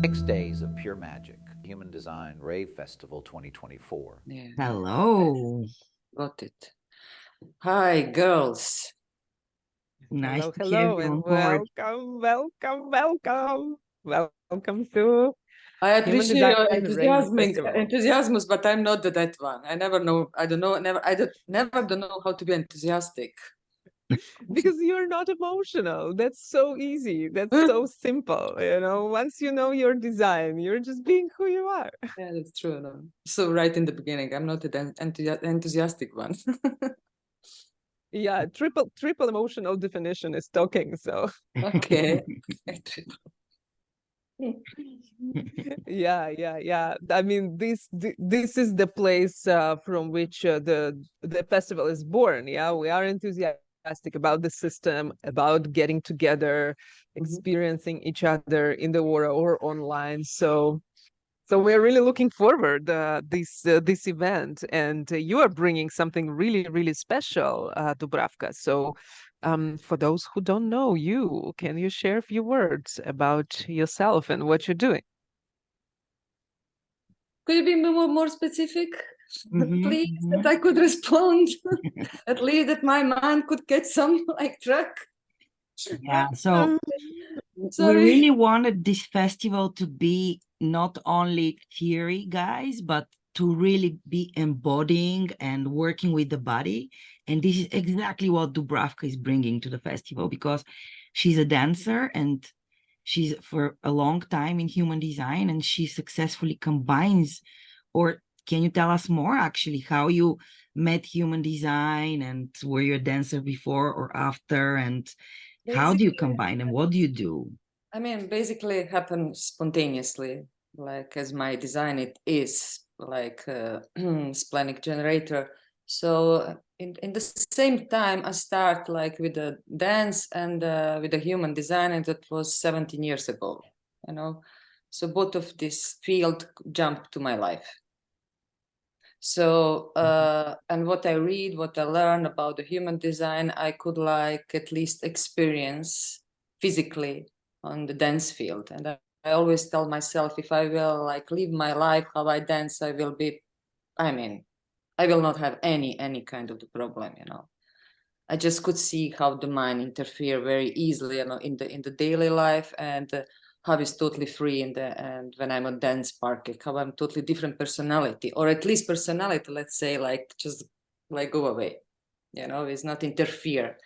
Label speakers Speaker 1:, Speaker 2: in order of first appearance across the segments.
Speaker 1: 6 days of pure magic. Human Design Rave Festival 2024.
Speaker 2: Yeah,
Speaker 3: Hello.
Speaker 2: got it. Hi, girls.
Speaker 3: Nice to hear
Speaker 4: Hello,
Speaker 3: you on
Speaker 4: and
Speaker 3: board.
Speaker 4: welcome to
Speaker 2: I
Speaker 4: Human
Speaker 2: appreciate
Speaker 4: Design
Speaker 2: your
Speaker 4: Rave Festival.
Speaker 2: enthusiasm, but I'm not that one. I never know. I don't know. Never don't know how to be enthusiastic.
Speaker 4: Because you're not emotional. That's so easy. That's so simple. Once you know your design, you're just being who you are.
Speaker 2: Yeah, that's true. No. So right in the beginning, I'm not the enthusiastic one.
Speaker 4: Yeah, triple emotional definition is talking. So
Speaker 2: Okay.
Speaker 4: yeah. I mean, this is the place from which the festival is born. Yeah, we are enthusiastic about the system, about getting together, experiencing each other in the world or online. So we're really looking forward this event, and you are bringing something really special, Dubravka. So, for those who don't know you, can you share a few words about yourself and what you're doing?
Speaker 2: Could you be more specific, please, that
Speaker 3: Mhm.
Speaker 2: I could respond? At least that my mind could get some track.
Speaker 3: Yeah, so we
Speaker 2: Sorry.
Speaker 3: really wanted this festival to be not only theory, guys, but to really be embodying and working with the body. And this is exactly what Dubravka is bringing to the festival, because she's a dancer and she's for a long time in human design, and she successfully combines. Or can you tell us more actually how you met human design, and were you a dancer before or after, and how do you combine them? What do you do?
Speaker 2: I mean, basically it happens spontaneously, like as my design it is like a splenic generator. So in the same time I start like with the dance and with the human design, and that was 17 years ago, you know. So both of this field jumped to my life. So and what I read, what I learn about the human design, I could like at least experience physically on the dance field. And I always tell myself, if I will like live my life how I dance, I will be, I mean, I will not have any kind of the problem, you know. I just could see how the mind interfere very easily, you know, in the daily life, and how it's totally free in the, and when I'm on dance park, how I'm totally different personality, or at least personality, let's say, like just like go away, you know, it's not interfere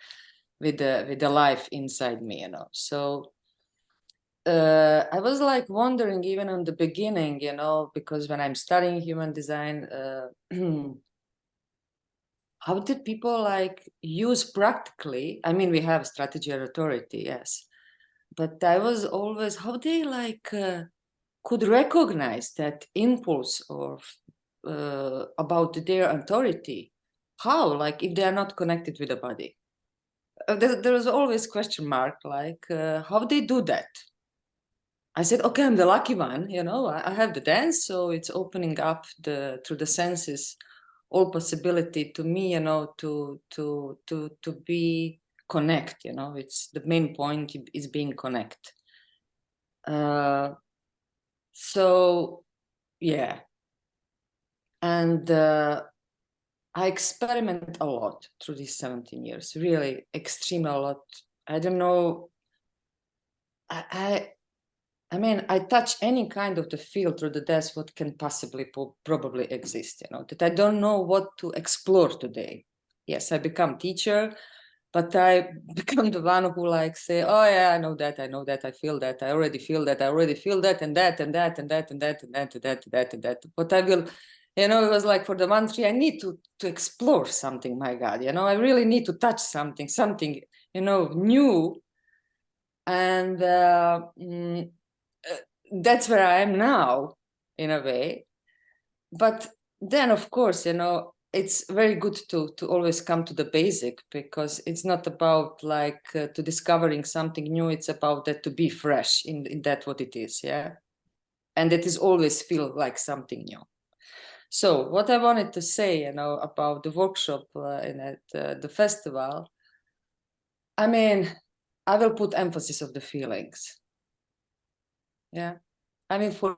Speaker 2: with the life inside me, you know. So I was like wondering even on the beginning, you know, because when I'm studying human design, how did people like use practically, I mean, we have strategy and authority, yes, but I was always how they like could recognize that impulse or about their authority, how, like if they are not connected with the body. There was always question mark, like how they do that. I said, okay, I'm the lucky one, you know, I have the dance, so it's opening up the through the senses all possibility to me, you know, to be connect, you know, it's the main point is being connect. So yeah, and I experiment a lot through these 17 years, really extreme a lot. I don't know, I mean, I touch any kind of the field through the desk what can possibly probably exist, you know, that I don't know what to explore today. Yes, I become teacher, but I become the one who like say, oh yeah, I know that, I feel that, I already feel that, and that, and that, and that, and that, and that, and that, and that, and that. But I will, you know, it was like for the month I need to explore something, my God, you know, I really need to touch something, you know, new. And that's where I am now, in a way. But then, of course, you know, it's very good to always come to the basic, because it's not about like to discovering something new. It's about that to be fresh in that what it is, yeah. And it is always feel like something new. So what I wanted to say, you know, about the workshop at the festival, I mean, I will put emphasis of the feelings. Yeah. I mean, for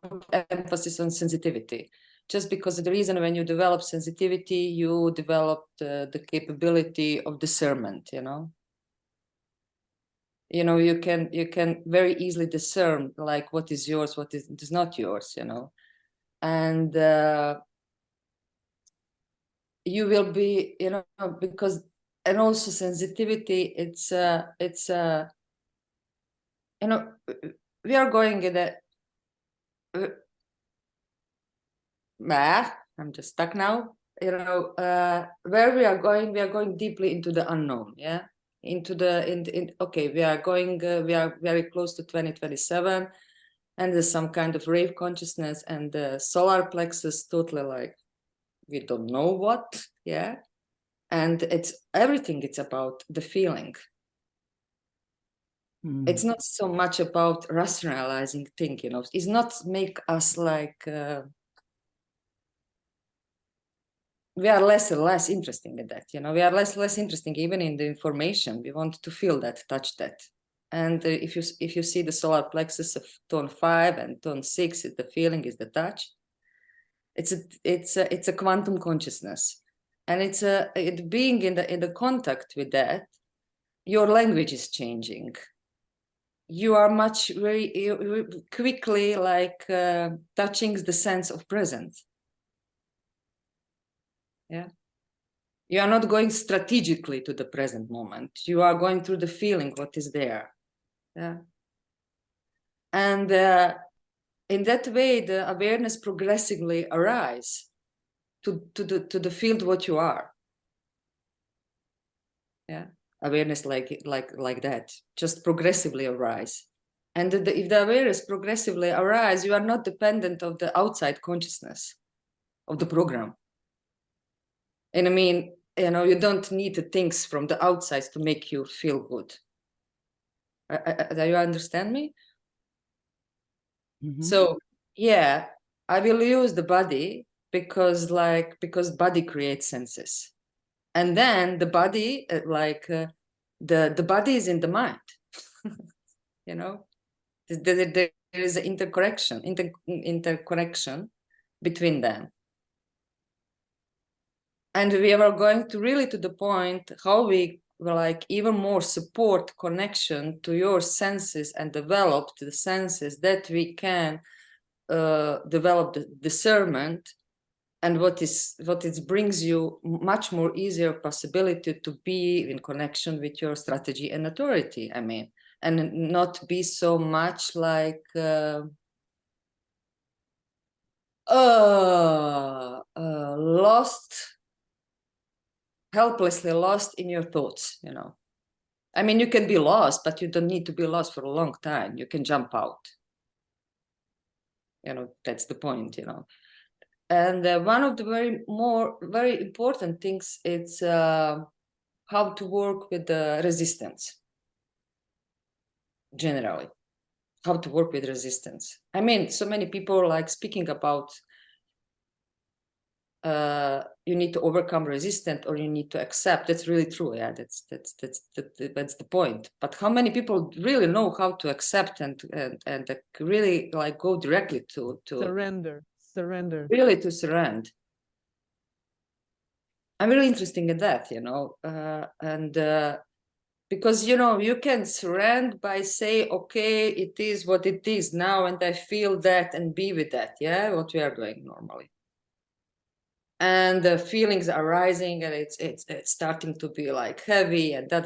Speaker 2: emphasis on sensitivity, just because the reason when you develop sensitivity, you develop the capability of discernment, you know. You know, you can very easily discern like what is yours, what is not yours, you know. And you will be, you know, because, and also sensitivity, it's you know, we are going in a I'm just stuck now, you know. Where we are going deeply into the unknown, yeah, into the okay, we are going we are very close to 2027, and there's some kind of rave consciousness, and the solar plexus totally like we don't know what, yeah. And it's everything, it's about the feeling. It's not so much about rationalizing thing, you know. It's not make us like we are less and less interesting in that, you know. We are less interesting even in the information. We want to feel that, touch that. And if you see the solar plexus of tone 5 and tone 6, the feeling is the touch. It's a quantum consciousness, and it being in the contact with that, your language is changing. You are much very quickly like touching the sense of present. Yeah, you are not going strategically to the present moment. You are going through the feeling what is there. Yeah, and in that way, the awareness progressively arise to the field what you are. Yeah, awareness like that just progressively arise. And if the awareness progressively arise, you are not dependent of the outside consciousness of the program. And I mean, you know, you don't need the things from the outside to make you feel good. Do you understand me?
Speaker 3: Mm-hmm.
Speaker 2: So yeah, I will use the body because body creates senses, and then the body the body is in the mind. You know, there is an interconnection between them. And we are going to really to the point how we like even more support connection to your senses and develop the senses that we can develop the discernment, and what it brings you much more easier possibility to be in connection with your strategy and authority. I mean, and not be so much like lost, helplessly lost in your thoughts, you know. I mean, you can be lost, but you don't need to be lost for a long time. You can jump out. You know, that's the point, you know. And one of the very important things is how to work with the resistance. Generally, how to work with resistance. I mean, so many people are like speaking about you need to overcome resistance or you need to accept. That's really true. Yeah, that's the point. But how many people really know how to accept and really like go directly to
Speaker 4: surrender
Speaker 2: really to surrender? I'm really interested in that, you know, because, you know, you can surrender by say, okay, it is what it is now, and I feel that and be with that. Yeah, what we are doing normally. And the feelings are rising, and it's starting to be like heavy and da,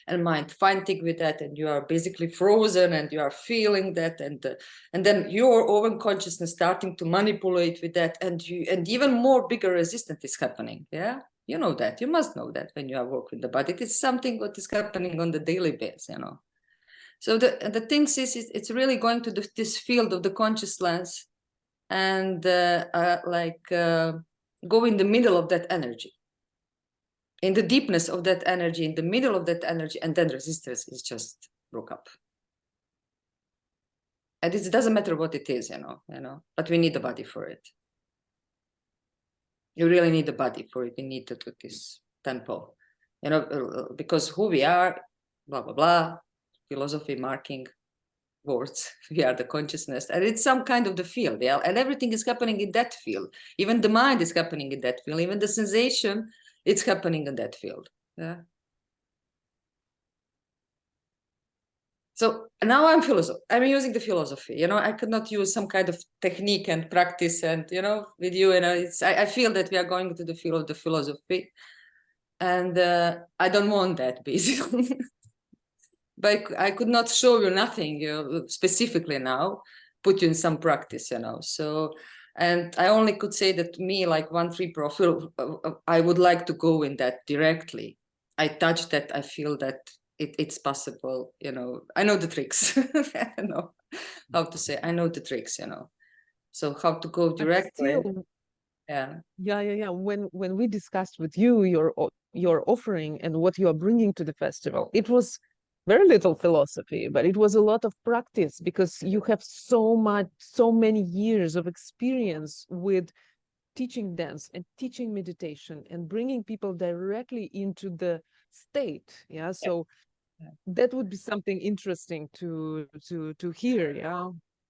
Speaker 2: and mind fighting with that, and you are basically frozen, and you are feeling that, and then your own consciousness starting to manipulate with that, and even more bigger resistance is happening. Yeah, you know that, you must know that when you are working with the body, it is something what is happening on the daily basis, you know. So the thing is it's really going to this field of the consciousness, and go in the middle of that energy, in the deepness of that energy, in the middle of that energy, and then resistance is just broke up. And it doesn't matter what it is, you know, but we need the body for it. You really need the body for it. We need to this tempo, you know, because who we are, blah blah blah, philosophy marking, words. We are the consciousness, and it's some kind of the field, yeah. And everything is happening in that field. Even the mind is happening in that field. Even the sensation, it's happening in that field. Yeah. So now I'm using the philosophy. You know, I could not use some kind of technique and practice, and you know, with you, you know, I feel that we are going to the field of the philosophy, and I don't want that, basically. But I could not show you nothing, you know, specifically now, put you in some practice, you know. So, and I only could say that me, like 1-3 profile, I would like to go in that directly. I touch that, I feel that it's possible, you know. I know the tricks. I know how to say, I know the tricks, you know. So how to go directly. Yeah.
Speaker 4: When we discussed with you your offering and what you are bringing to the festival, it was very little philosophy, but it was a lot of practice, because you have so many years of experience with teaching dance and teaching meditation and bringing people directly into the state. Yeah. So that would be something interesting to hear.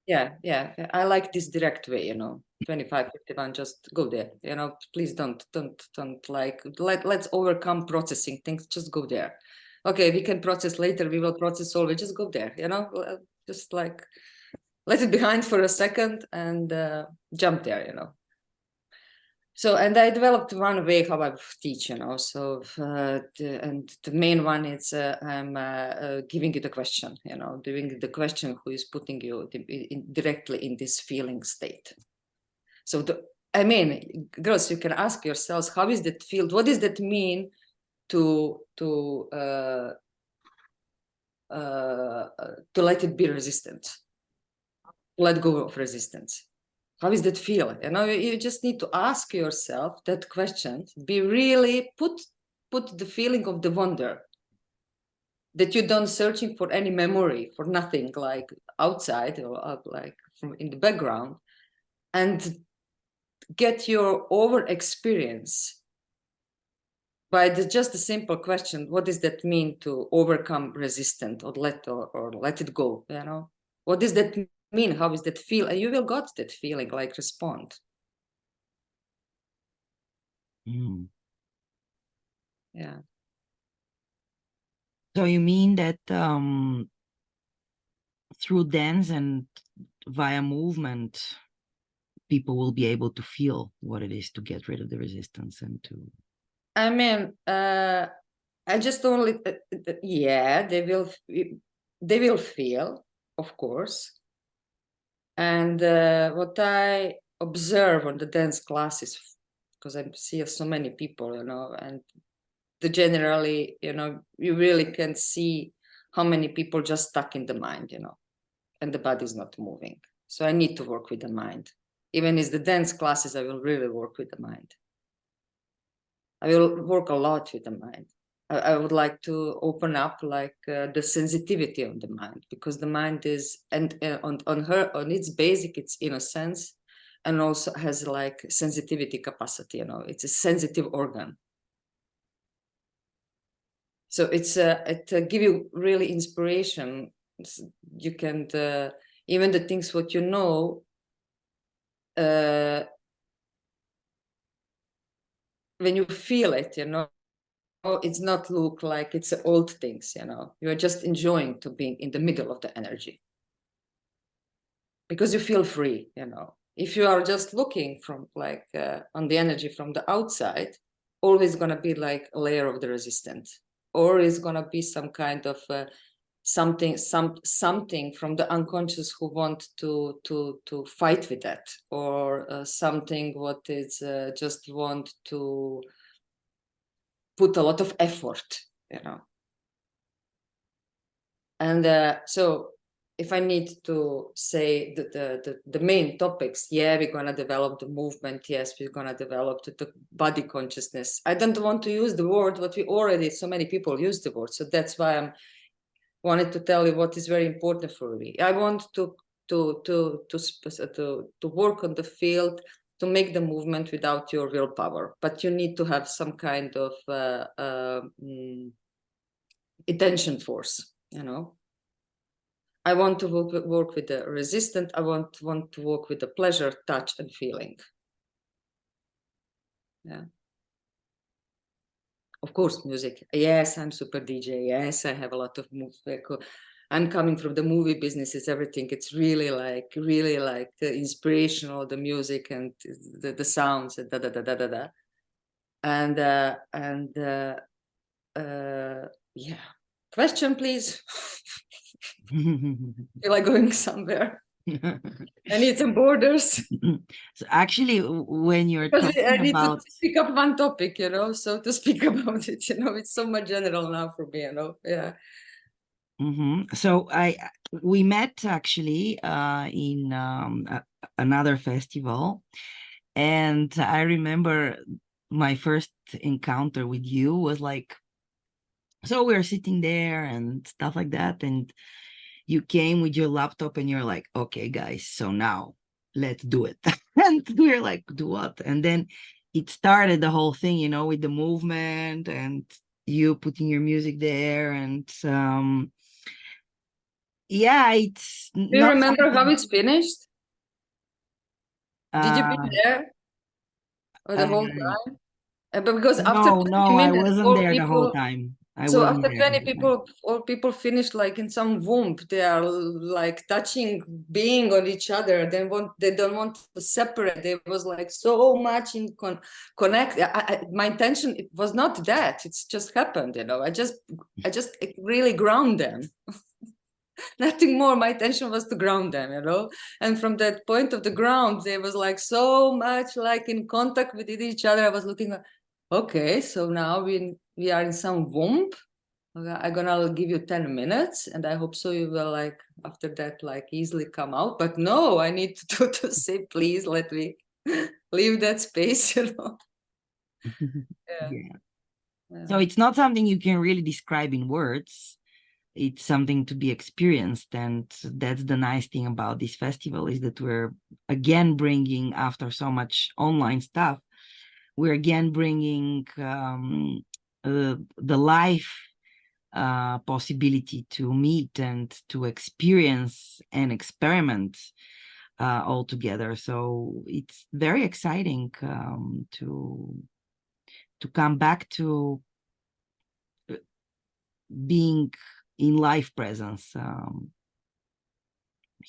Speaker 2: Yeah. I like this direct way, you know, 25-51, just go there, you know, please don't like, let's overcome processing things, just go there. Okay, we can process later, we will process always, just go there, you know, just like, let it behind for a second and jump there, you know. So, and I developed one way how I teach, you know, so, and the main one is I'm giving you the question, you know, doing the question who is putting you directly in this feeling state. So, I mean, girls, you can ask yourselves, how is that feel? What does that mean to let it be resistant? Let go of resistance. How is that feel? You know, you just need to ask yourself that question. Be really put the feeling of the wonder, that you don't searching for any memory, for nothing like outside or like from in the background, and get your over experience by just a simple question. What does that mean to overcome resistance, or let it go? You know, what does that mean? How is that feel? And you will got that feeling, like respond. Yeah.
Speaker 3: So you mean that through dance and via movement, people will be able to feel what it is to get rid of the resistance and to...
Speaker 2: I mean, I just only, yeah, they will feel, of course. And what I observe on the dance classes, because I see so many people, you know, and generally, you know, you really can see how many people just stuck in the mind, you know, and the body is not moving. So I need to work with the mind. Even in the dance classes, I will really work with the mind. I will work a lot with the mind. I would like to open up like the sensitivity of the mind, because the mind is, and on its basic, it's innocence, and also has like sensitivity capacity, you know, it's a sensitive organ. So it's it give you really inspiration. You can even the things what you know, when you feel it, you know, it's not look like it's old things, you know, you're just enjoying to be in the middle of the energy, because you feel free, you know. If you are just looking from like on the energy from the outside, always gonna be like a layer of the resistance, or it's gonna be some kind of something from the unconscious who want to fight with that, or something what is just want to put a lot of effort, you know. And so if I need to say the main topics, yeah, we're gonna develop the movement, yes, we're gonna develop the body consciousness. I don't want to use the word, but we already, so many people use the word, so that's why I'm wanted to tell you what is very important for me. I want to work on the field, to make the movement without your willpower, but you need to have some kind of attention force, you know. I want to work with the resistant. I want to work with the pleasure, touch, and feeling. Yeah. Of course, music. Yes, I'm super DJ. Yes, I have a lot of music. I'm coming from the movie businesses, everything. It's really like inspirational, the music and the sounds and da da da da da da. And yeah. Question, please. Feel like going somewhere. I need some borders.
Speaker 3: So actually, when you're
Speaker 2: Because I
Speaker 3: talking
Speaker 2: need
Speaker 3: about,
Speaker 2: to speak up one topic, you know, so to speak about it, you know, it's so much general now for me, you know, yeah.
Speaker 3: So we met actually in another festival, and I remember my first encounter with you was like, so we were sitting there and stuff like that, and you came with your laptop and you're like, okay, guys, so now let's do it. And we're like, do what? And then it started the whole thing, you know, with the movement and you putting your music there. And yeah, it's
Speaker 2: Do you
Speaker 3: not
Speaker 2: remember how
Speaker 3: something,
Speaker 2: it's finished? Did you be there the whole time? But because after 20
Speaker 3: no, I
Speaker 2: minutes,
Speaker 3: wasn't
Speaker 2: all
Speaker 3: there the whole
Speaker 2: people,
Speaker 3: time. I
Speaker 2: so
Speaker 3: wasn't
Speaker 2: after
Speaker 3: there the
Speaker 2: 20
Speaker 3: whole time.
Speaker 2: people, all people finished like in some womb. They are like touching, being on each other. They don't want to separate. There was like so much in connect. My intention, it was not that. It's just happened, you know. I just really ground them. Nothing more. My intention was to ground them, you know. And from that point of the ground, there was like so much like in contact with each other. I was looking at, okay, so now we are in some womb. I'm gonna give you 10 minutes, and I hope so you will like after that like easily come out. But no, I need to say, please let me leave that space, you know.
Speaker 3: Yeah. So it's not something you can really describe in words. It's something to be experienced, and that's the nice thing about this festival, is that we're again bringing, after so much online stuff, we're again bringing the life possibility to meet and to experience and experiment all together. So it's very exciting to come back to being in live presence.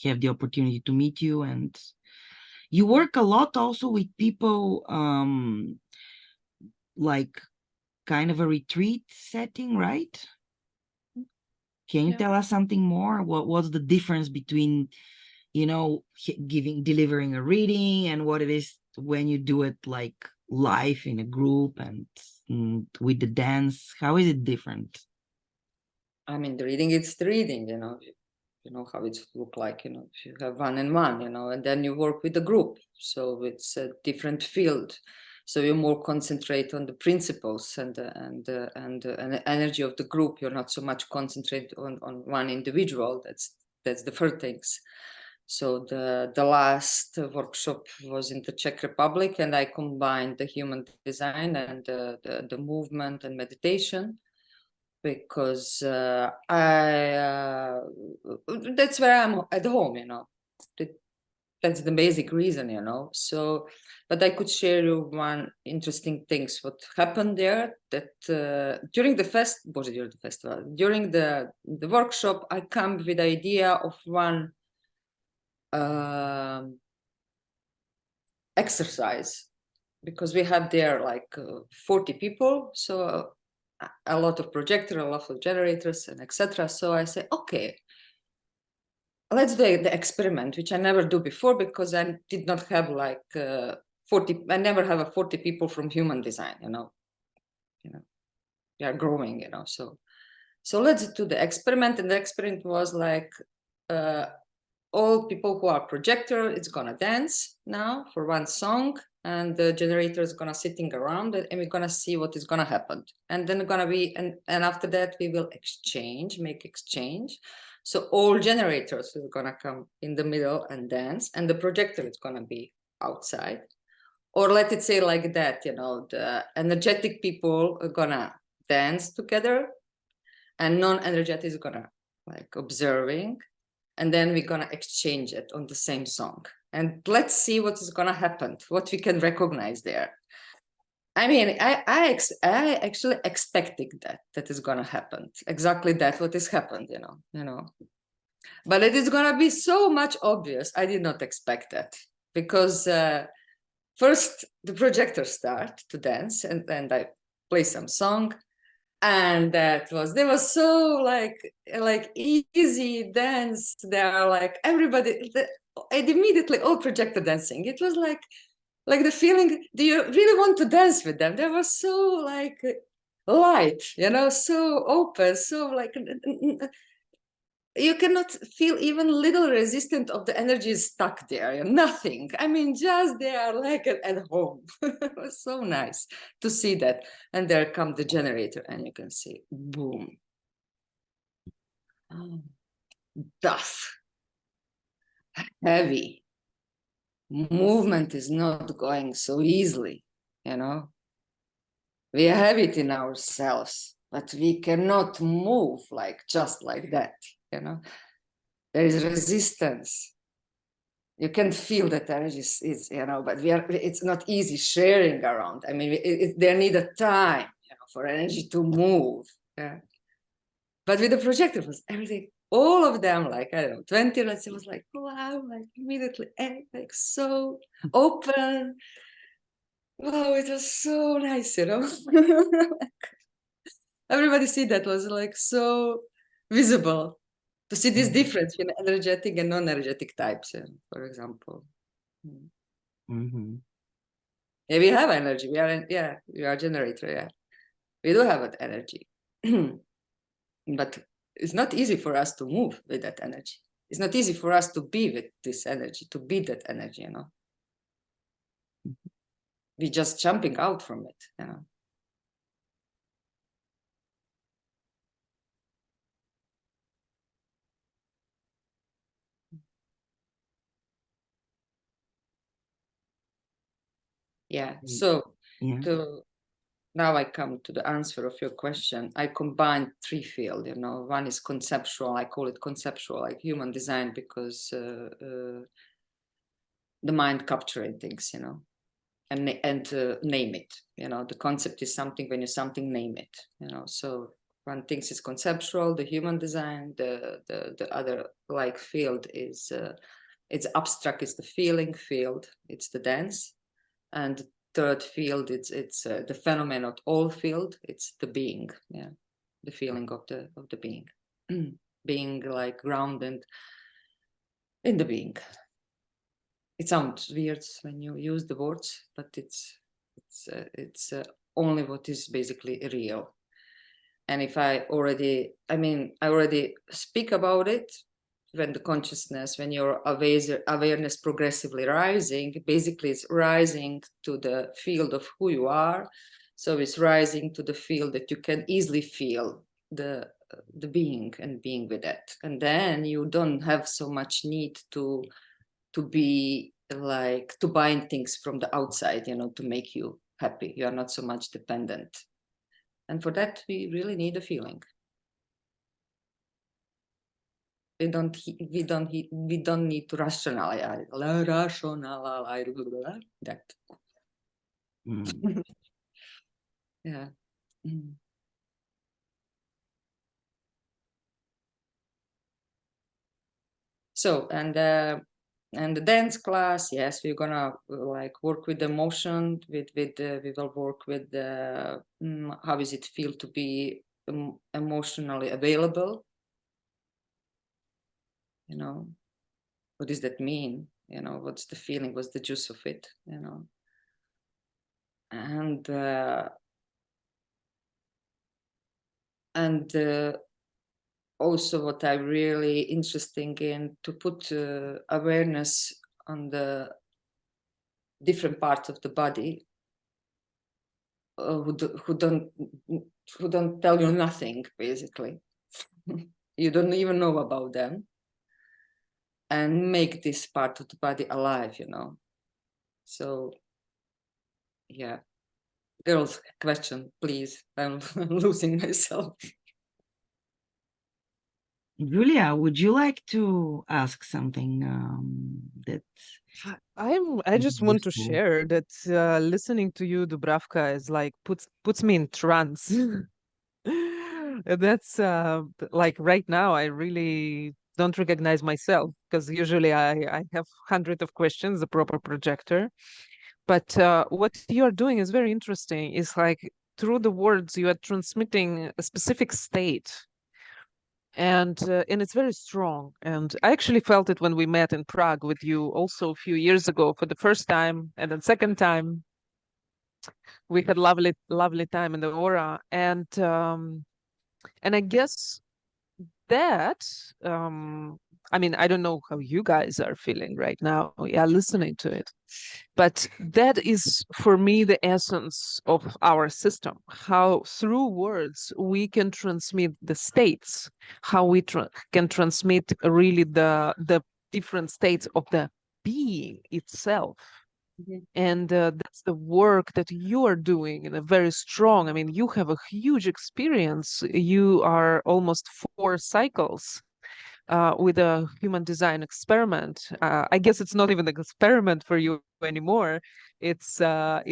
Speaker 3: Have the opportunity to meet you, and you work a lot also with people like kind of a retreat setting, right? Can you tell us something more? What's the difference between, you know, delivering a reading and what it is when you do it like live in a group and with the dance? How is it different?
Speaker 2: I mean, the reading, it's the reading, you know. You know how it look like, you know, if you have one-on-one, you know, and then you work with the group. So it's a different field. So you more concentrate on the principles and the energy of the group. You're not so much concentrated on one individual. That's the first things. So the last workshop was in the Czech Republic, and I combined the human design and the movement and meditation, because that's where I'm at home, you know. That's the basic reason, you know. So, but I could share you one interesting things what happened there, that during the festival, during the workshop, I come with the idea of one exercise, because we have there like 40 people, so a lot of projectors, a lot of generators, and etc. So I say, okay, let's do the experiment, which I never do before, because I did not have like 40. I never have a 40 people from human design, you know. We are growing, you know. So let's do the experiment, and the experiment was like all people who are projector, it's gonna dance now for one song, and the generator is gonna sitting around it, and we're gonna see what is gonna happen. And then gonna be, and after that we will make exchange. So all generators is gonna come in the middle and dance, and the projector is gonna be outside. Or let it say like that, you know, the energetic people are gonna dance together, and non-energetic is gonna like observing. and then we're gonna exchange it on the same song. And let's see what is gonna happen, what we can recognize there. I mean, I actually expected that is gonna happen. Exactly that what has happened, you know. But it is gonna be so much obvious. I did not expect that, because first the projector start to dance, and then I play some song, and they was so like easy dance. They are like everybody, and immediately all projector dancing. It was like the feeling, do you really want to dance with them? They were so like light, you know, so open, so like you cannot feel even little resistance of the energy is stuck there, nothing. I mean, just they are like at home. It was so nice to see that. And there come the generator, and you can see, boom. Oh, tough, heavy. Movement is not going so easily, you know. We have it in ourselves, but we cannot move like just like that, you know. There is resistance. You can feel that energy is, you know, but it's not easy sharing around. I mean, there need a time, you know, for energy to move. Yeah. But with the projector, it was everything, all of them, like, I don't know, 20, let's say, was like, wow, like immediately, like so open. Wow, it was so nice, you know. Everybody see that was like so visible to see this difference between energetic and non-energetic types, for example. Yeah, we have energy. We are a generator. Yeah, we do have that energy, but it's not easy for us to move with that energy. It's not easy for us to be with this energy, to be that energy. You know, we're just jumping out from it. You know. Yeah. So now I come to the answer of your question. I combine three fields, you know. One is conceptual. I call it conceptual, like human design, because the mind capturing things, you know, and name it. You know, the concept is something. When you something, name it. You know, so one thinks is conceptual. The human design. The other like field is it's abstract. It's the feeling field. It's the dance, and third field, it's the phenomenon of all field. It's the being, yeah, the feeling of the being, being like grounded in the being. It sounds weird when you use the words, but it's only what is basically real. And if I already speak about it, when the consciousness, when your awareness progressively rising, basically it's rising to the field of who you are. So it's rising to the field that you can easily feel the being and being with it. And then you don't have so much need to be like, to bind things from the outside, you know, to make you happy. You are not so much dependent. And for that, we really need a feeling. We don't need to rationalize that. Yeah. So and the dance class, yes, we're gonna like work with emotion. We will work with how does it feel to be emotionally available. You know, what does that mean? You know, what's the feeling? What's the juice of it? You know, and also what I'm really interested in, to put awareness on the different parts of the body who don't tell you nothing, basically. You don't even know about them, and make this part of the body alive, you know. So yeah, girls, question, please. I'm losing myself.
Speaker 3: Julia, would you like to ask something that
Speaker 4: I just want to
Speaker 3: useful?
Speaker 4: share that listening to you, Dubravka, is like puts me in trance. That's like right now, I really don't recognize myself because usually I have hundreds of questions, the proper projector. But what you are doing is very interesting. It's like through the words you are transmitting a specific state, and it's very strong. And I actually felt it when we met in Prague with you also a few years ago for the first time, and then second time we had lovely time in the aura. And I guess that I mean, I don't know how you guys are feeling right now, yeah, listening to it, but that is for me the essence of our system, how through words we can transmit the states, how we can transmit really the different states of the being itself. And that's the work that you are doing in a very strong. I mean, you have a huge experience. You are almost 4 cycles with a human design experiment. I guess it's not even an experiment for you anymore. It's a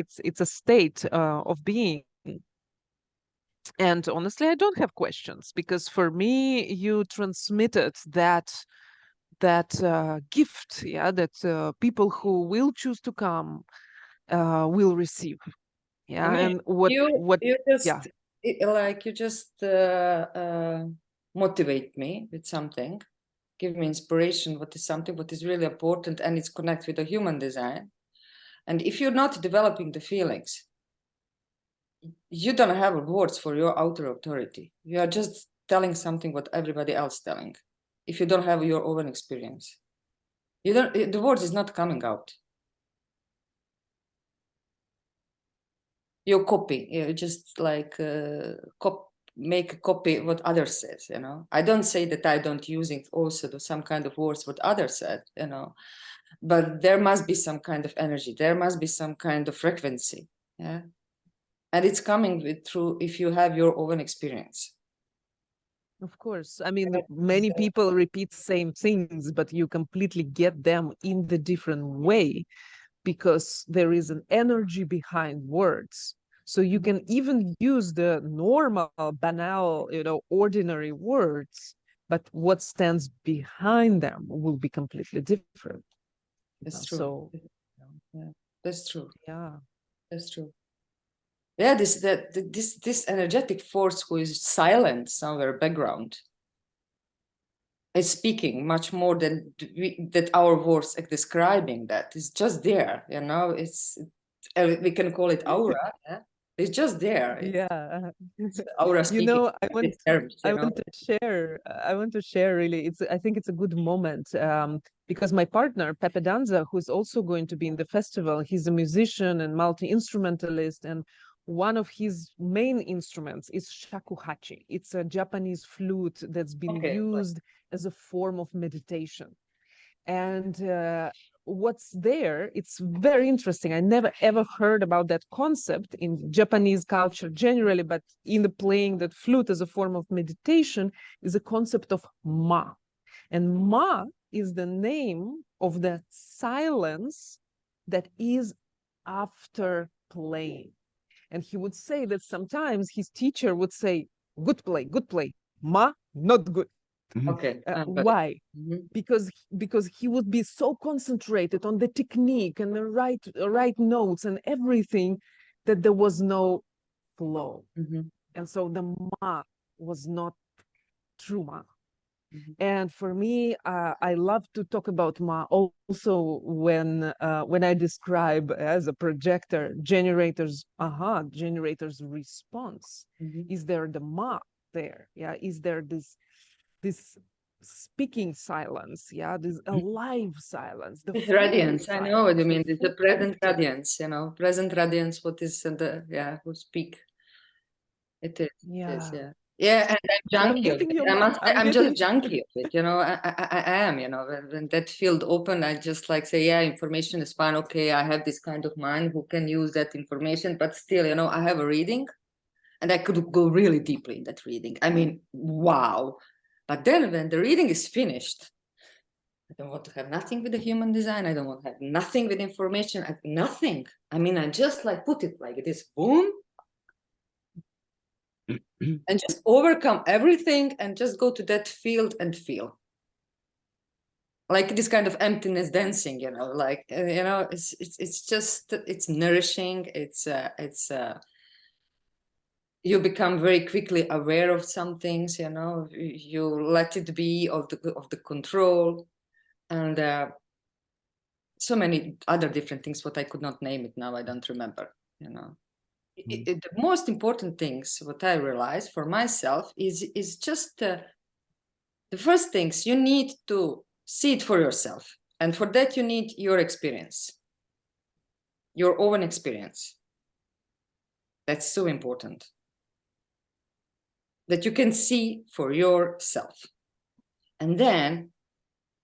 Speaker 4: state of being. And honestly, I don't have questions because for me, you transmitted that gift, yeah, that people who will choose to come will receive. Yeah,
Speaker 2: I mean,
Speaker 4: and what
Speaker 2: you
Speaker 4: yeah.
Speaker 2: just like you just motivate me with something, give me inspiration. What is something what is really important, and it's connect with the human design. And if you're not developing the feelings, you don't have words for your outer authority. You are just telling something what everybody else telling. If you don't have your own experience, you don't. The words is not coming out. You copy. You just like make a copy what others says. You know. I don't say that I don't using also some kind of words what others said. You know, but there must be some kind of energy. There must be some kind of frequency. Yeah. And it's coming with through if you have your own experience.
Speaker 4: Of course. I mean, many people repeat same things, but you completely get them in the different way because there is an energy behind words. So you can even use the normal, banal, ordinary words, but what stands behind them will be completely different.
Speaker 2: That's true.
Speaker 4: So,
Speaker 2: yeah, that's true.
Speaker 4: yeah.
Speaker 2: That's true. Yeah, this energetic force who is silent somewhere background is speaking much more than that our words are describing. That is just there, you know. It's we can call it aura. Yeah? It's just there.
Speaker 4: Yeah.
Speaker 2: Aura speaking.
Speaker 4: I want
Speaker 2: terms,
Speaker 4: I want to share. I want to share really. I think it's a good moment because my partner Pepe Danza, who's also going to be in the festival, he's a musician and multi-instrumentalist, and one of his main instruments is shakuhachi. It's a Japanese flute that's been used as a form of meditation. And what's there, it's very interesting. I never ever heard about that concept in Japanese culture generally, but in the playing that flute as a form of meditation is a concept of ma. And ma is the name of the silence that is after playing. And he would say that sometimes his teacher would say, good play, ma, not good.
Speaker 2: Okay.
Speaker 4: Why? Because he would be so concentrated on the technique and the right notes and everything that there was no flow. And so the ma was not true ma. And for me, I love to talk about ma also when I describe as a projector generators response. Is there the ma there? Yeah, is there this speaking silence? Yeah, this alive silence.
Speaker 2: This radiance, I know what you mean. It's the present radiance, present radiance. What is who speak? It is.
Speaker 4: Yeah.
Speaker 2: Yeah. Yeah, and I'm junkie of it. I'm just junkie of it, I am, when that field open, I just like say, yeah, information is fine. Okay, I have this kind of mind who can use that information, but still, I have a reading and I could go really deeply in that reading. I mean, wow. But then when the reading is finished, I don't want to have nothing with the human design. I don't want to have nothing with information. Nothing. I mean, I just like put it like this, boom, and just overcome everything and just go to that field and feel. Like this kind of emptiness dancing, you know, like, you know, it's just, it's nourishing. You become very quickly aware of some things, you know, you let it be of the control, and so many other different things, what I could not name it now, I don't remember, you know. The most important things, what I realized for myself is just the first things you need to see it for yourself. And for that, you need your experience, your own experience. That's so important. That you can see for yourself. And then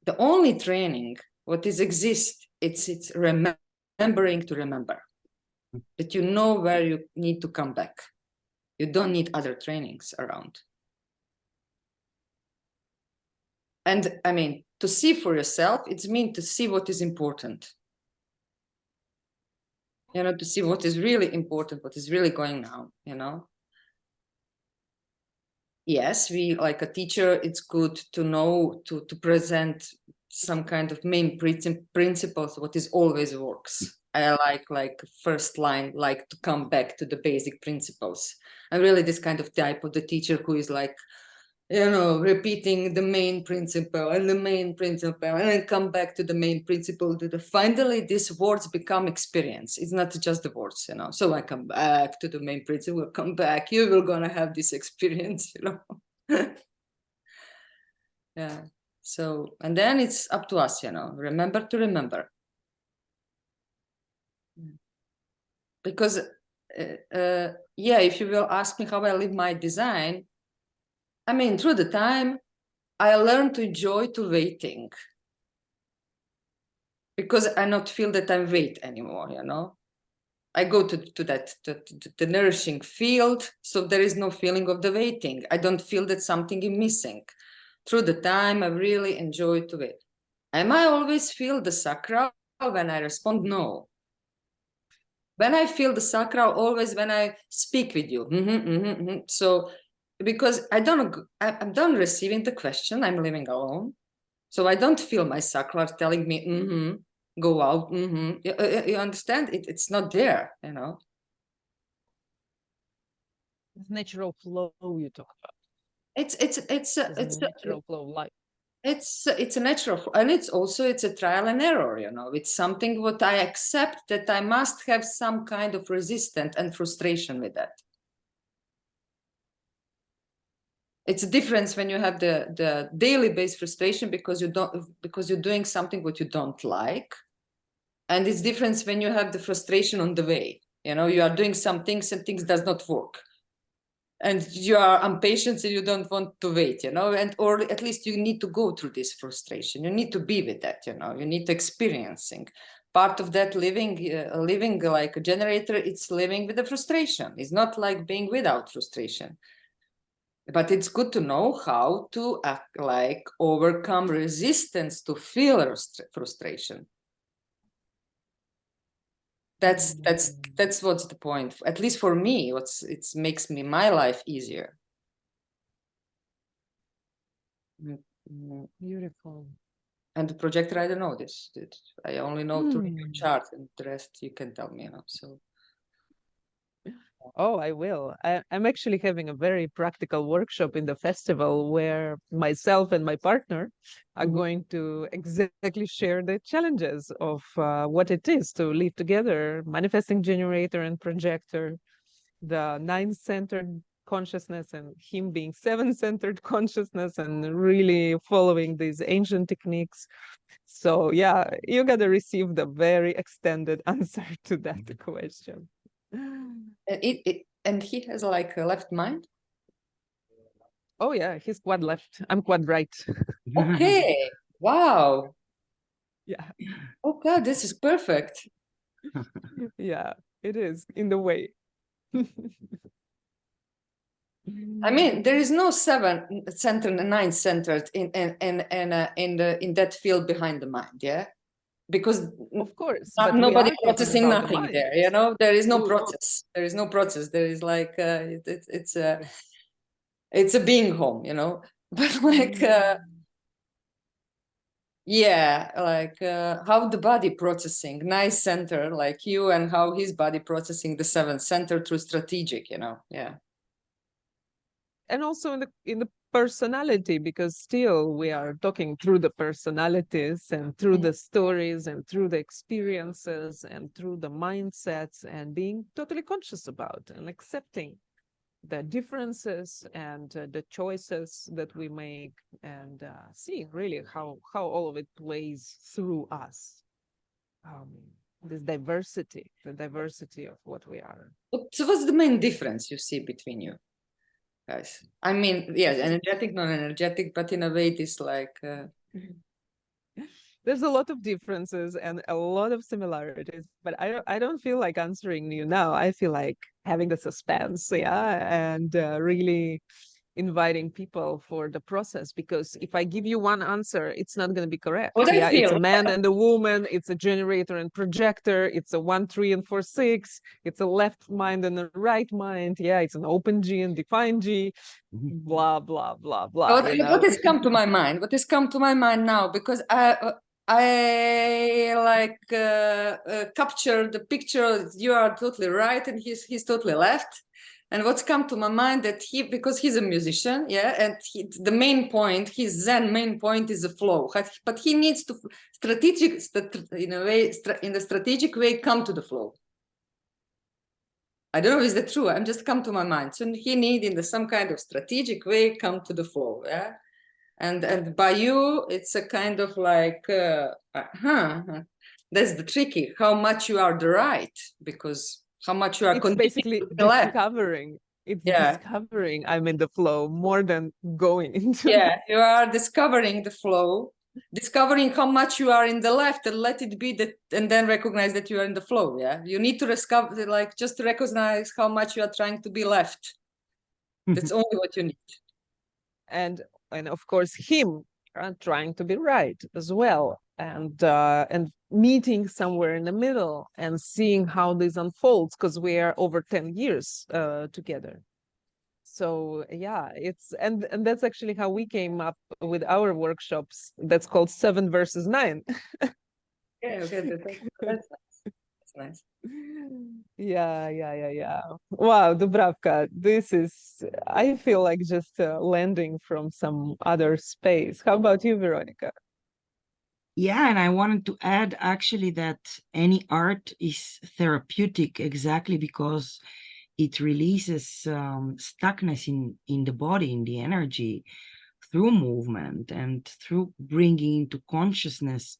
Speaker 2: the only training what is exist, it's remembering to remember. That you know where you need to come back. You don't need other trainings around. And I mean, to see for yourself, it's mean to see what is important. You know, to see what is really important, what is really going on, you know. Yes, we, like a teacher, it's good to know, to present some kind of main principles, what is always works. I like first line, like to come back to the basic principles. And really this kind of type of the teacher who is like, you know, repeating the main principle and the main principle, and then come back to the main principle. Finally, these words become experience. It's not just the words, you know. So I come back to the main principle, come back, you will gonna have this experience, you know. Yeah. So, and then it's up to us, you know, remember to remember. Because, yeah, if you will ask me how I live my design, I mean, through the time, I learned to enjoy to waiting. Because I not feel that I wait anymore, you know. I go to the nourishing field, so there is no feeling of the waiting. I don't feel that something is missing. Through the time, I really enjoy to wait. Am I always feel the sacral when I respond? No. When I feel the sacral, always when I speak with you. So, because I'm done receiving the question, I'm living alone. So I don't feel my sacral telling me, go out, You understand? It's not there, you know.
Speaker 4: It's natural flow you talk about.
Speaker 2: It's
Speaker 4: a natural flow of life.
Speaker 2: It's a natural, and it's a trial and error, you know. It's something what I accept that I must have some kind of resistance and frustration with that. It's a difference when you have the daily based frustration because you're doing something what you don't like, and it's difference when you have the frustration on the way. You know, you are doing some things and things does not work, and you are impatient and you don't want to wait, you know, and or at least you need to go through this frustration. You need to be with that, you know. You need to experiencing part of that living like a generator. It's living with the frustration. It's not like being without frustration. But it's good to know how to like overcome resistance to feel frustration. That's what's the point. At least for me, it makes my life easier.
Speaker 4: Beautiful.
Speaker 2: And the projector, I don't know this. I only know to read your chart, and the rest you can tell me, you know. So.
Speaker 4: Oh, I will. I'm actually having a very practical workshop in the festival where myself and my partner are going to exactly share the challenges of what it is to live together, manifesting generator and projector, the 9-centered consciousness and him being 7-centered consciousness, and really following these ancient techniques. So yeah, you got to receive the very extended answer to that question.
Speaker 2: And he has like a left mind.
Speaker 4: Oh yeah, he's quad left. I'm quad right.
Speaker 2: Okay. Wow.
Speaker 4: Yeah.
Speaker 2: Oh God, this is perfect.
Speaker 4: Yeah, it is in the way.
Speaker 2: I mean, there is no 7 centered and 9 centered in that field behind the mind, yeah, because
Speaker 4: Of course, but we
Speaker 2: nobody
Speaker 4: are talking
Speaker 2: processing
Speaker 4: about the
Speaker 2: nothing
Speaker 4: mind.
Speaker 2: there, you know. There is no
Speaker 4: Ooh.
Speaker 2: process. There is no process. There is like it's a being home, you know. But like yeah, like how the body processing nice center like you, and how his body processing the 7th center through strategic, you know. Yeah.
Speaker 4: And also in the personality, because still we are talking through the personalities and through the stories and through the experiences and through the mindsets, and being totally conscious about and accepting the differences and the choices that we make, and seeing really how all of it plays through us. This diversity, the diversity of what we are.
Speaker 2: So what's the main difference you see between you guys? I mean, yes, energetic, non-energetic, but in a way it is like
Speaker 4: There's a lot of differences and a lot of similarities, but I don't feel like answering you now. I feel like having the suspense, yeah, and really inviting people for the process, because if I give you one answer, it's not going to be correct.
Speaker 2: what I
Speaker 4: It's
Speaker 2: feel.
Speaker 4: a man and a woman, it's a generator and projector, it's a 1, 3, and 4, 6, it's a left mind and a right mind, yeah, it's an open G and defined G, blah blah blah blah.
Speaker 2: What has come to my mind? What has come to my mind now? Because I like capture the picture. You are totally right, and he's totally left. And what's come to my mind that because he's a musician, yeah, and the main point, his Zen main point is the flow. But he needs to in a way, in the strategic way, come to the flow. I don't know, is that true? I'm just come to my mind. So he need in some kind of strategic way come to the flow, yeah. And by you, it's a kind of like, that's the tricky. How much you are the right, because how much you are.
Speaker 4: It's basically discovering. It's discovering I'm in the flow more than going into.
Speaker 2: Yeah, you are discovering the flow, discovering how much you are in the left, and let it be that, and then recognize that you are in the flow. Yeah, you need to discover, like, just to recognize how much you are trying to be left. That's only what you need.
Speaker 4: And of course him trying to be right as well, and meeting somewhere in the middle and seeing how this unfolds, because we are over 10 years together. So yeah, it's and that's actually how we came up with our workshops. That's called 7 versus 9.
Speaker 2: Okay, that's nice.
Speaker 4: Yeah. Wow, Dubravka, this is, I feel like just landing from some other space. How about you, Veronica?
Speaker 3: Yeah, and I wanted to add actually that any art is therapeutic exactly because it releases stuckness in the body, in the energy, through movement and through bringing into consciousness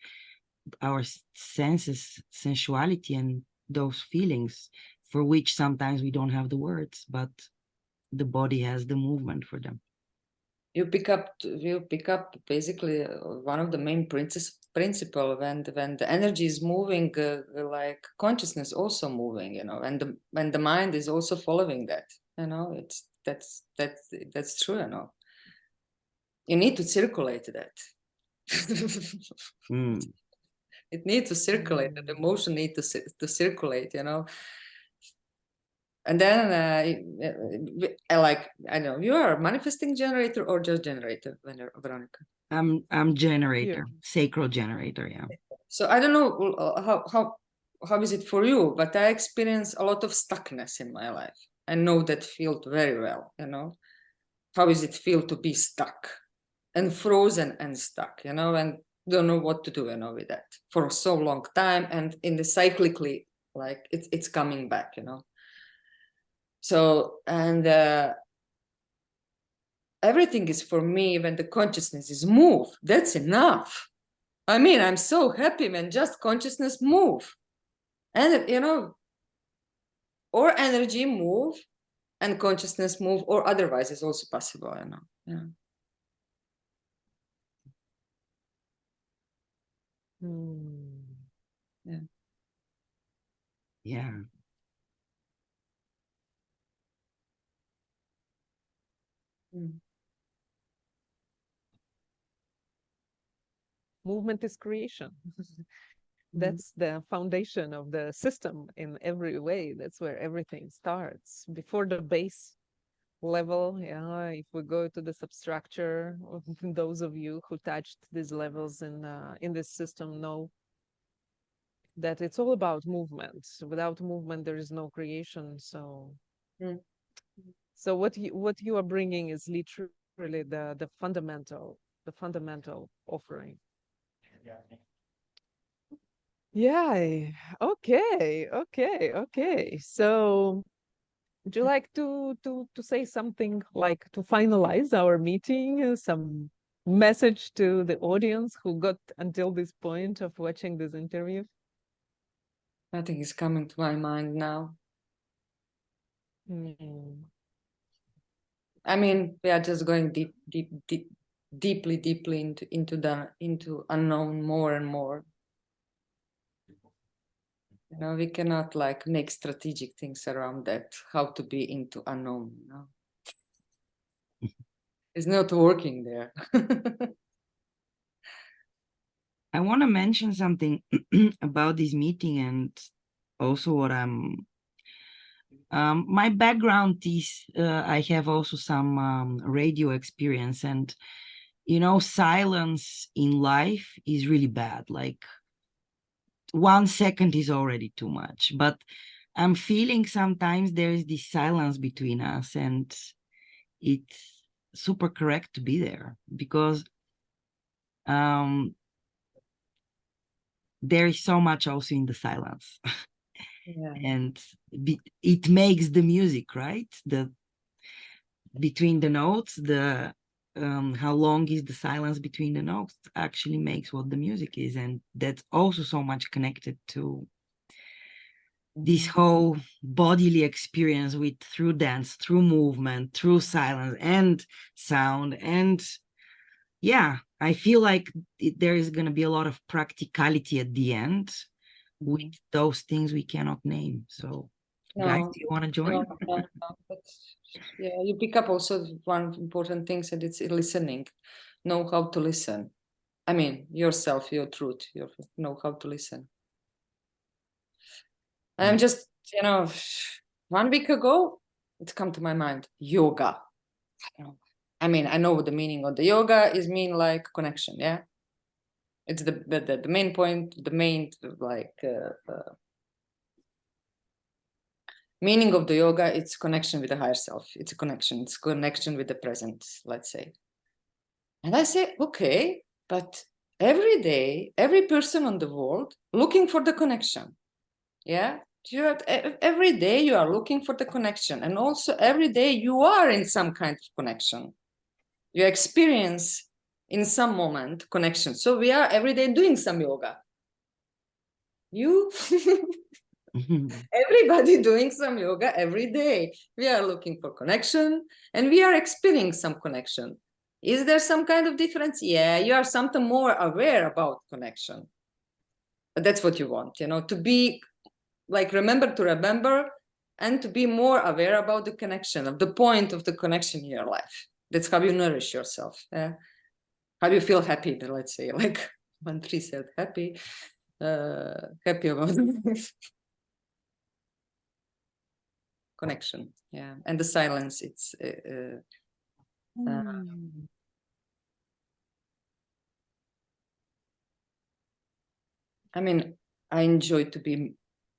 Speaker 3: our senses, sensuality, and those feelings for which sometimes we don't have the words, but the body has the movement for them.
Speaker 2: You pick up basically one of the main principle when the energy is moving, like consciousness also moving, you know, and when the mind is also following that, you know, that's true, you know. You need to circulate that. It needs to circulate. The emotion needs to circulate, you know. And then I know you are a manifesting generator or just generator, Veronica.
Speaker 3: I'm generator, sacral generator, yeah.
Speaker 2: So I don't know how is it for you, but I experience a lot of stuckness in my life. I know that field very well, you know. How does it feel to be stuck and frozen and stuck, you know, and don't know what to do, you know, with that for so long time, and in the cyclically, like it's coming back, you know. So, and everything is for me when the consciousness is move. That's enough. I mean, I'm so happy when just consciousness move, and you know, or energy move, and consciousness move, or otherwise is also possible. You know, yeah. Yeah.
Speaker 3: Yeah.
Speaker 4: movement is creation. That's the foundation of the system in every way. That's where everything starts. Before the base level, yeah, if we go to the substructure, those of you who touched these levels in this system know that it's all about movement. Without movement, there is no creation. So, so what you are bringing is literally the fundamental offering. Yeah. Okay. So, would you like to say something, like to finalize our meeting, some message to the audience who got until this point of watching this interview?
Speaker 2: Nothing is coming to my mind now. I mean, we are just going deeply into unknown more and more. You know, we cannot like make strategic things around that, how to be into unknown, you know. It's not working there.
Speaker 3: I want to mention something about this meeting, and also what I'm my background is I have also some radio experience, and you know, silence in life is really bad. Like 1 second is already too much, but I'm feeling sometimes there is this silence between us, and it's super correct to be there, because there is so much also in the silence.
Speaker 2: Yeah.
Speaker 3: And it makes the music, right? The between the notes, the how long is the silence between the notes actually makes what the music is, and that's also so much connected to this whole bodily experience with through dance, through movement, through silence and sound. And yeah, I feel like there is going to be a lot of practicality at the end with those things we cannot name. So guys, do you want to join?
Speaker 2: No, but yeah, you pick up also one important thing, and it's listening. Know how to listen. I mean, yourself, your truth, know how to listen. I'm just, you know, 1 week ago, it come to my mind, yoga. I mean, I know what the meaning of the yoga is, mean like connection, yeah? It's the main point, the main like meaning of the yoga, it's connection with the higher self. It's connection with the present, let's say. And I say, okay, but every day, every person on the world looking for the connection. Yeah. Every day you are looking for the connection. And also every day you are in some kind of connection. You experience in some moment connection. So we are every day doing some yoga. You everybody doing some yoga every day. We are looking for connection and we are experiencing some connection. Is there some kind of difference? Yeah, you are something more aware about connection. But that's what you want, you know, to be like, remember and to be more aware about the connection, of the point of the connection in your life. That's how you nourish yourself. Yeah? How you feel happy, let's say, like Mantri said, happy about connection. Yeah, and the silence, it's I mean, I enjoy to be,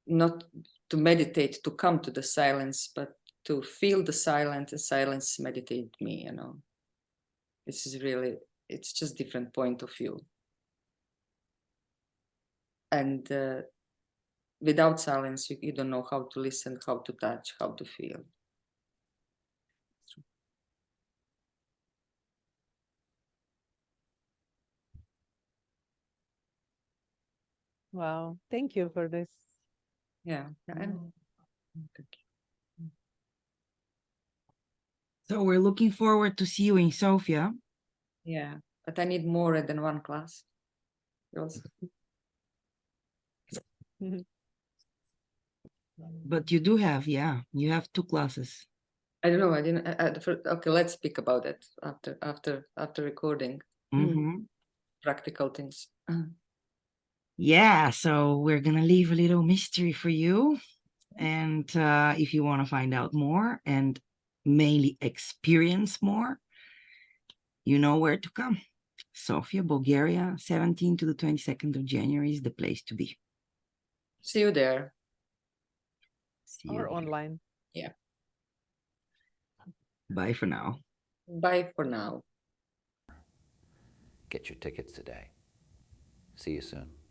Speaker 2: not to meditate, to come to the silence, but to feel the silence, and silence meditate me, you know. This is really, it's just different point of view. And without silence, you don't know how to listen, how to touch, how to feel.
Speaker 4: Wow, thank you for this.
Speaker 2: Yeah.
Speaker 3: So we're looking forward to see you in Sofia.
Speaker 2: Yeah, but I need more than one class.
Speaker 3: But you do have, yeah, you have 2 classes.
Speaker 2: I don't know. I didn't. Okay, let's speak about it after recording.
Speaker 3: Mm-hmm.
Speaker 2: practical things.
Speaker 3: Yeah, so we're gonna leave a little mystery for you. And if you want to find out more and mainly experience more, you know where to come. Sofia, Bulgaria, 17th to the 22nd of January is the place to be.
Speaker 2: See you there.
Speaker 3: See you
Speaker 4: Or
Speaker 3: there.
Speaker 4: online.
Speaker 2: Yeah.
Speaker 3: Bye for now.
Speaker 2: Bye for now.
Speaker 1: Get your tickets today. See you soon.